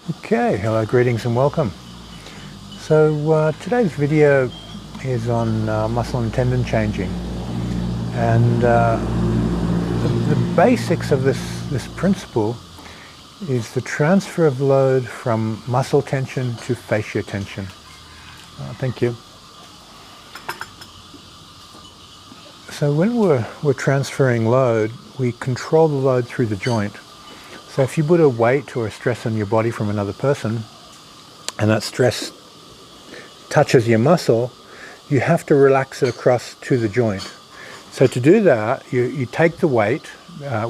Okay, hello, greetings and welcome. So today's video is on muscle and tendon changing, and the basics of this principle is the transfer of load from muscle tension to fascia tension. Thank you. So when we're transferring load, we control the load through the joint. So if you put a weight or a stress on your body from another person, and that stress touches your muscle, you have to relax it across to the joint. So to do that, you take the weight,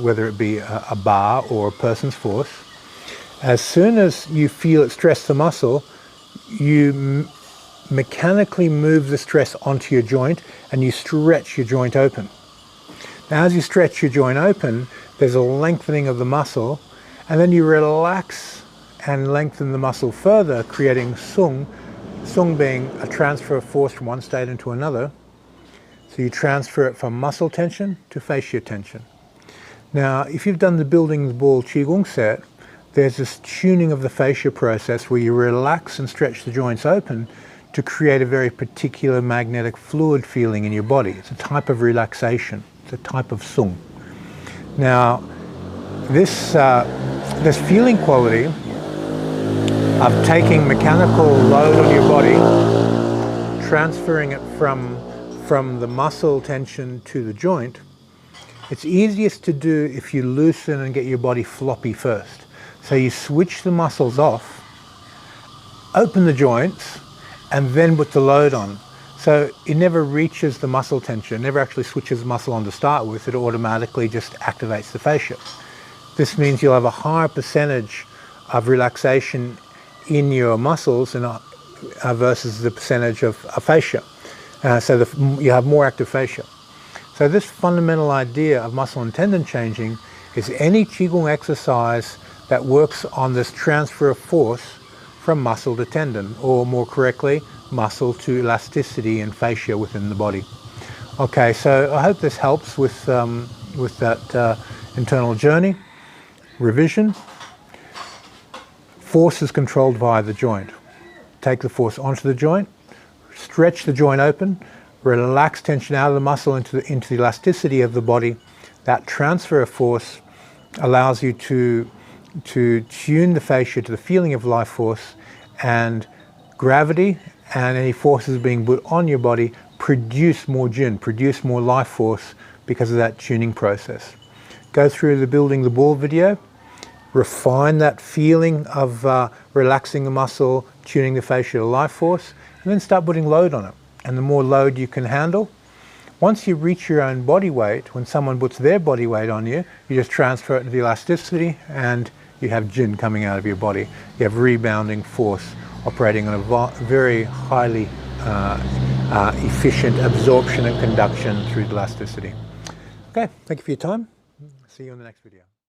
whether it be a bar or a person's force. As soon as you feel it stress the muscle, you mechanically move the stress onto your joint and you stretch your joint open. Now as you stretch your joint open, there's a lengthening of the muscle, and then you relax and lengthen the muscle further, creating sung being a transfer of force from one state into another. So you transfer it from muscle tension to fascia tension. Now, if you've done the building the ball Qigong set, there's this tuning of the fascia process where you relax and stretch the joints open to create a very particular magnetic fluid feeling in your body. It's a type of relaxation. It's a type of sung. Now, this feeling quality of taking mechanical load on your body, transferring it from the muscle tension to the joint, it's easiest to do if you loosen and get your body floppy first. So you switch the muscles off, open the joints, and then put the load on. So it never reaches the muscle tension, never actually switches the muscle on to start with, it automatically just activates the fascia. This means you'll have a higher percentage of relaxation in your muscles versus the percentage of fascia. So you have more active fascia. So this fundamental idea of muscle and tendon changing is any Qigong exercise that works on this transfer of force from muscle to tendon, or more correctly, muscle to elasticity and fascia within the body. Okay, so I hope this helps with that internal journey. Revision. Force is controlled via the joint. Take the force onto the joint, stretch the joint open, relax tension out of the muscle into the elasticity of the body. That transfer of force allows you to tune the fascia to the feeling of life force, and gravity and any forces being put on your body produce more jin, produce more life force because of that tuning process. Go through the building the ball video, refine that feeling of relaxing the muscle, tuning the fascia to life force, and then start putting load on it. And the more load you can handle, once you reach your own body weight, when someone puts their body weight on you, you just transfer it into the elasticity and you have jin coming out of your body. You have rebounding force operating on a very highly efficient absorption and conduction through elasticity. Okay, thank you for your time. See you in the next video.